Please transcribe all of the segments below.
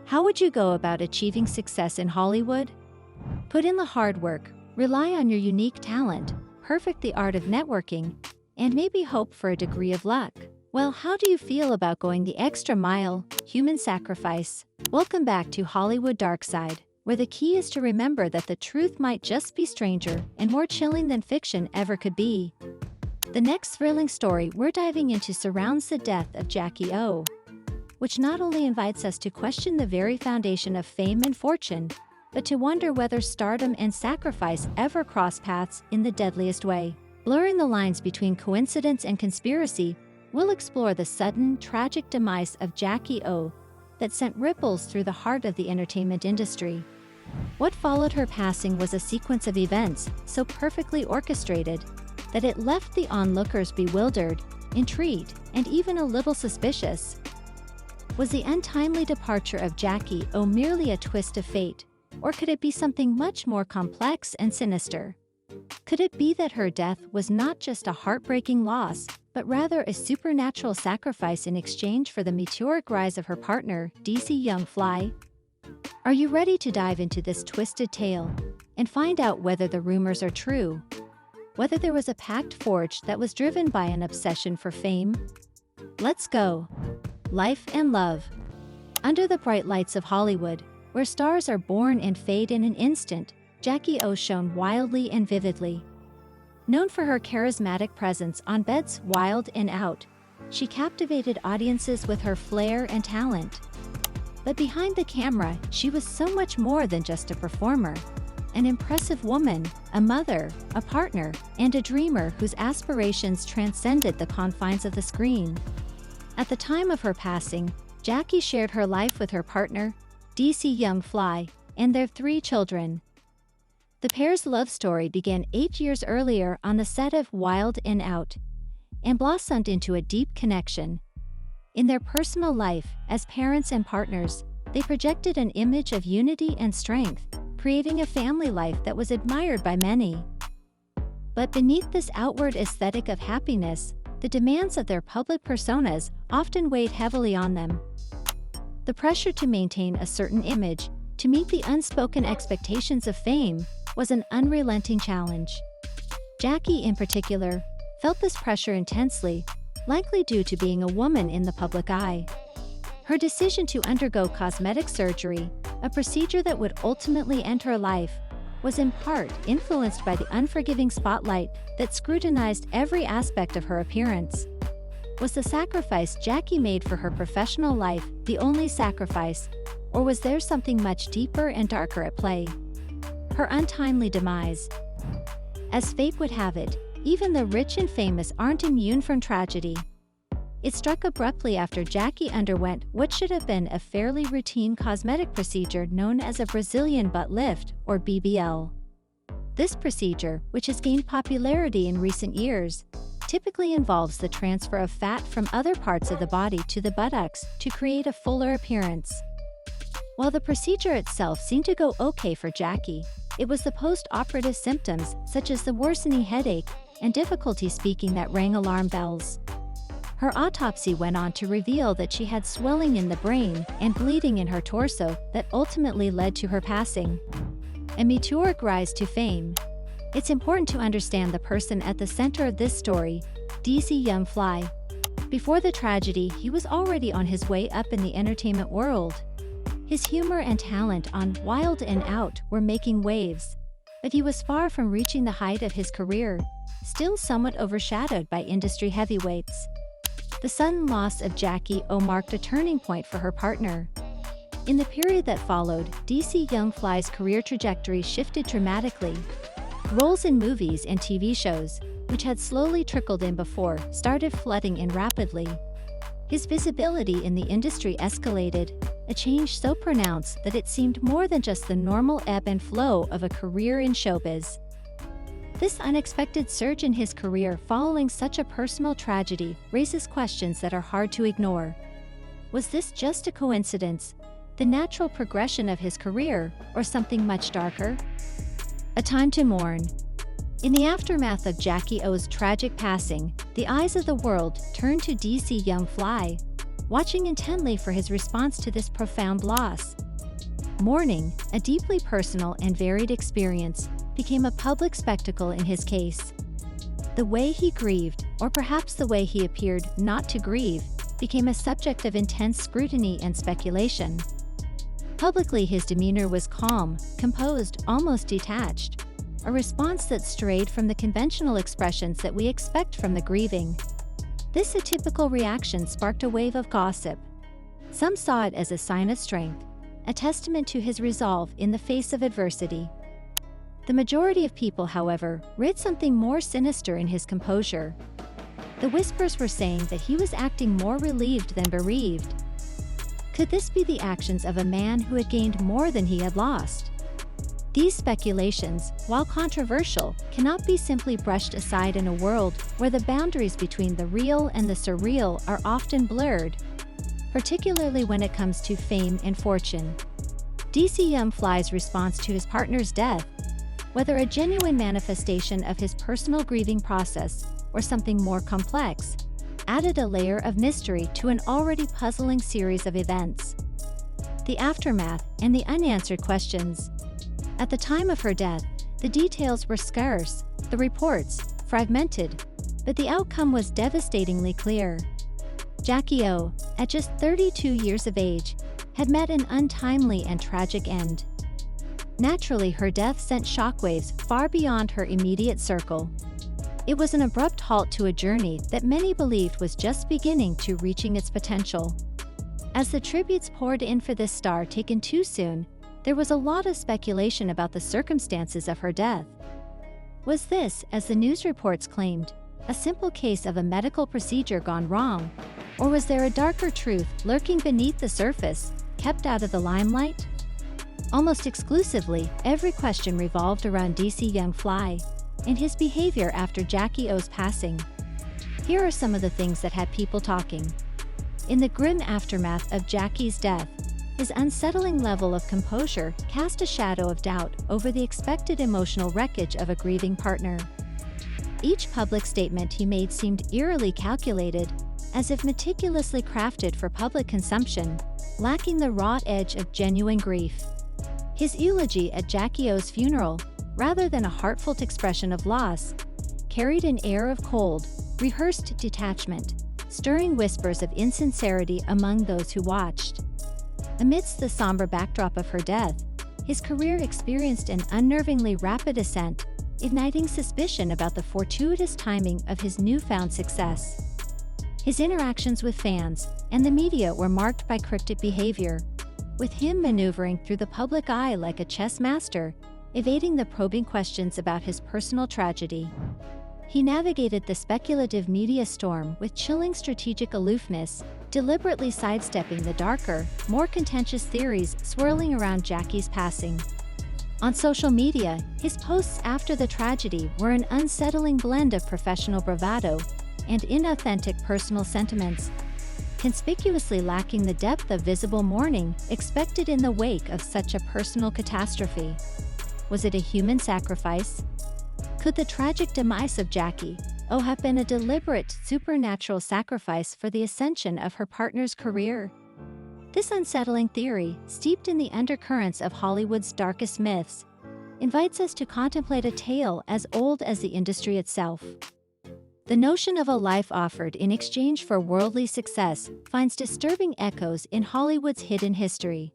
How would you go about achieving success in Hollywood? Put in the hard work, rely on your unique talent, perfect the art of networking, and maybe hope for a degree of luck. Well, how do you feel about going the extra mile, human sacrifice? Welcome back to Hollywood Dark Side, where the key is to remember that the truth might just be stranger and more chilling than fiction ever could be. The next thrilling story we're diving into surrounds the death of Jackie O, which not only invites us to question the very foundation of fame and fortune, but to wonder whether stardom and sacrifice ever cross paths in the deadliest way. Blurring the lines between coincidence and conspiracy, we'll explore the sudden, tragic demise of Jackie O that sent ripples through the heart of the entertainment industry. What followed her passing was a sequence of events so perfectly orchestrated that it left the onlookers bewildered, intrigued, and even a little suspicious. Was the untimely departure of Jackie O merely a twist of fate, or could it be something much more complex and sinister? Could it be that her death was not just a heartbreaking loss, but rather a supernatural sacrifice in exchange for the meteoric rise of her partner, 𝐃𝐨𝐧'𝐭? Are you ready to dive into this twisted tale and find out whether the rumors are true? Whether there was a pact forged that was driven by an obsession for fame? Let's go. Life and love. Under the bright lights of Hollywood, where stars are born and fade in an instant, Jackie O shone wildly and vividly. Known for her charismatic presence on Beds Wild and Out, she captivated audiences with her flair and talent. But behind the camera, she was so much more than just a performer. An impressive woman, a mother, a partner, and a dreamer whose aspirations transcended the confines of the screen. At the time of her passing, Jackie shared her life with her partner, 𝐷𝐸 and their 3 children. The pair's love story began 8 years earlier on the set of Wild and Out, and blossomed into a deep connection. In their personal life, as parents and partners, they projected an image of unity and strength, creating a family life that was admired by many. But beneath this outward aesthetic of happiness, the demands of their public personas often weighed heavily on them. The pressure to maintain a certain image, to meet the unspoken expectations of fame, was an unrelenting challenge. Jackie, in particular, felt this pressure intensely, likely due to being a woman in the public eye. Her decision to undergo cosmetic surgery, a procedure that would ultimately end her life, was in part influenced by the unforgiving spotlight that scrutinized every aspect of her appearance. Was the sacrifice Jackie made for her professional life the only sacrifice, or was there something much deeper and darker at play? Her untimely demise. As fate would have it, even the rich and famous aren't immune from tragedy. It struck abruptly after Jackie underwent what should have been a fairly routine cosmetic procedure known as a Brazilian butt lift, or BBL. This procedure, which has gained popularity in recent years, typically involves the transfer of fat from other parts of the body to the buttocks to create a fuller appearance. While the procedure itself seemed to go okay for Jackie, it was the post-operative symptoms, such as the worsening headache and difficulty speaking, that rang alarm bells. Her autopsy went on to reveal that she had swelling in the brain and bleeding in her torso that ultimately led to her passing. A meteoric rise to fame. It's important to understand the person at the center of this story, 𝐷𝐸𝐤. Before the tragedy, he was already on his way up in the entertainment world. His humor and talent on Wild and Out were making waves, but he was far from reaching the height of his career, still somewhat overshadowed by industry heavyweights. The sudden loss of Jackie O marked a turning point for her partner. In the period that followed, 𝐷𝐸𝐤's career trajectory shifted dramatically. Roles in movies and TV shows, which had slowly trickled in before, started flooding in rapidly. His visibility in the industry escalated, a change so pronounced that it seemed more than just the normal ebb and flow of a career in showbiz. This unexpected surge in his career following such a personal tragedy raises questions that are hard to ignore. Was this just a coincidence, the natural progression of his career, or something much darker? A time to mourn. In the aftermath of Jackie O's tragic passing, the eyes of the world turned to 𝐷𝐸𝐤. watching intently for his response to this profound loss. Mourning, a deeply personal and varied experience, became a public spectacle in his case. The way he grieved, or perhaps the way he appeared not to grieve, became a subject of intense scrutiny and speculation. Publicly, his demeanor was calm, composed, almost detached, a response that strayed from the conventional expressions that we expect from the grieving. This atypical reaction sparked a wave of gossip. Some saw it as a sign of strength, a testament to his resolve in the face of adversity. The majority of people, however, read something more sinister in his composure. The whispers were saying that he was acting more relieved than bereaved. Could this be the actions of a man who had gained more than he had lost? These speculations, while controversial, cannot be simply brushed aside in a world where the boundaries between the real and the surreal are often blurred, particularly when it comes to fame and fortune. 𝐷𝐸𝐲𝐻's response to his partner's death, whether a genuine manifestation of his personal grieving process or something more complex, added a layer of mystery to an already puzzling series of events. The aftermath and the unanswered questions. At the time of her death, the details were scarce, the reports fragmented, but the outcome was devastatingly clear. 𝐥𝐢𝐤𝐞, at just 32 years of age, had met an untimely and tragic end. Naturally, her death sent shockwaves far beyond her immediate circle. It was an abrupt halt to a journey that many believed was just beginning to reaching its potential. As the tributes poured in for this star taken too soon, there was a lot of speculation about the circumstances of her death. Was this, as the news reports claimed, a simple case of a medical procedure gone wrong, or was there a darker truth lurking beneath the surface, kept out of the limelight? Almost exclusively, every question revolved around 𝐷𝐸𝐲𝐻 and his behavior after 𝐥𝐢𝐤𝐞's passing. Here are some of the things that had people talking. In the grim aftermath of 𝐥𝐢𝐤𝐞's death, his unsettling level of composure cast a shadow of doubt over the expected emotional wreckage of a grieving partner. Each public statement he made seemed eerily calculated, as if meticulously crafted for public consumption, lacking the raw edge of genuine grief. His eulogy at 𝐥𝐢𝐤's funeral, rather than a heartfelt expression of loss, carried an air of cold, rehearsed detachment, stirring whispers of insincerity among those who watched. Amidst the somber backdrop of her death, his career experienced an unnervingly rapid ascent, igniting suspicion about the fortuitous timing of his newfound success. His interactions with fans and the media were marked by cryptic behavior, with him maneuvering through the public eye like a chess master, evading the probing questions about his personal tragedy. He navigated the speculative media storm with chilling strategic aloofness, deliberately sidestepping the darker, more contentious theories swirling around 𝐥𝐢𝐤's passing. On social media, his posts after the tragedy were an unsettling blend of professional bravado and inauthentic personal sentiments, conspicuously lacking the depth of visible mourning expected in the wake of such a personal catastrophe. Was it a human sacrifice? Could the tragic demise of 𝐥𝐢𝐤 have been a deliberate, supernatural sacrifice for the ascension of her partner's career? This unsettling theory, steeped in the undercurrents of Hollywood's darkest myths, invites us to contemplate a tale as old as the industry itself. The notion of a life offered in exchange for worldly success finds disturbing echoes in Hollywood's hidden history.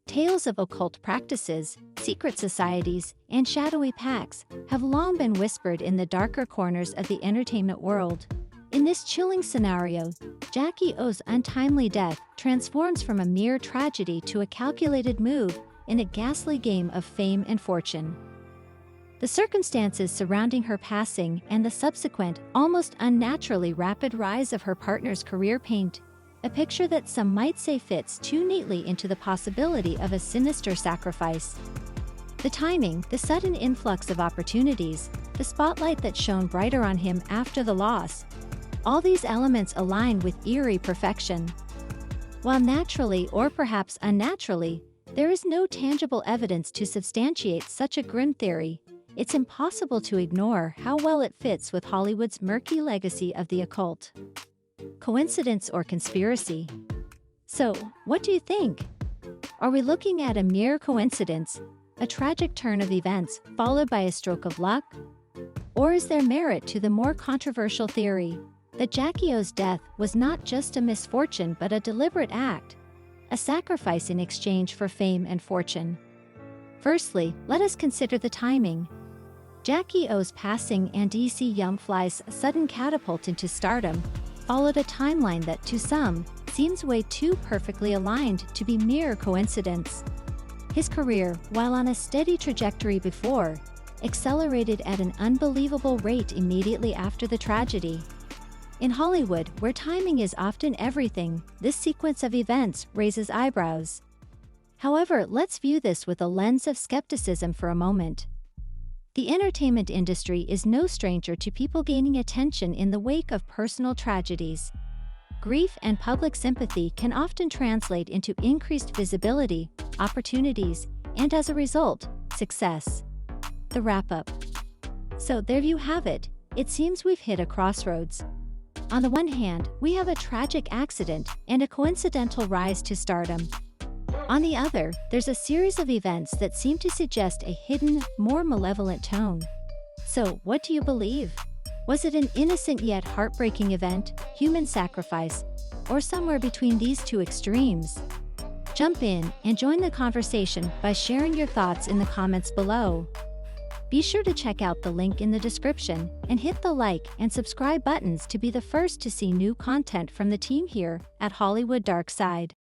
Tales of occult practices, secret societies, and shadowy pacts have long been whispered in the darker corners of the entertainment world. In this chilling scenario, 𝐥𝐢𝐤𝐞's untimely death transforms from a mere tragedy to a calculated move in a ghastly game of fame and fortune. The circumstances surrounding her passing and the subsequent, almost unnaturally rapid rise of her partner's career paint a picture that some might say fits too neatly into the possibility of a sinister sacrifice. The timing, the sudden influx of opportunities, the spotlight that shone brighter on him after the loss, all these elements align with eerie perfection. While naturally or perhaps unnaturally, there is no tangible evidence to substantiate such a grim theory, it's impossible to ignore how well it fits with Hollywood's murky legacy of the occult. coincidence or conspiracy? So, what do you think? Are we looking at a mere coincidence, a tragic turn of events followed by a stroke of luck? Or is there merit to the more controversial theory that 𝐥𝐤𝐤's death was not just a misfortune but a deliberate act, a sacrifice in exchange for fame and fortune? Firstly, let us consider the timing. 𝐥𝐤𝐤's passing and 𝐸𝐮𝐤𝐼's sudden catapult into stardom followed a timeline that, to some, seems way too perfectly aligned to be mere coincidence. His career, while on a steady trajectory before, accelerated at an unbelievable rate immediately after the tragedy. In Hollywood, where timing is often everything, this sequence of events raises eyebrows. However, let's view this with a lens of skepticism for a moment. The entertainment industry is no stranger to people gaining attention in the wake of personal tragedies. Grief and public sympathy can often translate into increased visibility, opportunities, and as a result, success. The wrap-up. So there you have it. It seems we've hit a crossroads. On the one hand, we have a tragic accident and a coincidental rise to stardom. On the other, there's a series of events that seem to suggest a hidden, more malevolent tone. So, what do you believe? Was it an innocent yet heartbreaking event, human sacrifice, or somewhere between these two extremes? Jump in and join the conversation by sharing your thoughts in the comments below. Be sure to check out the link in the description and hit the like and subscribe buttons to be the first to see new content from the team here at Hollywood Dark Side.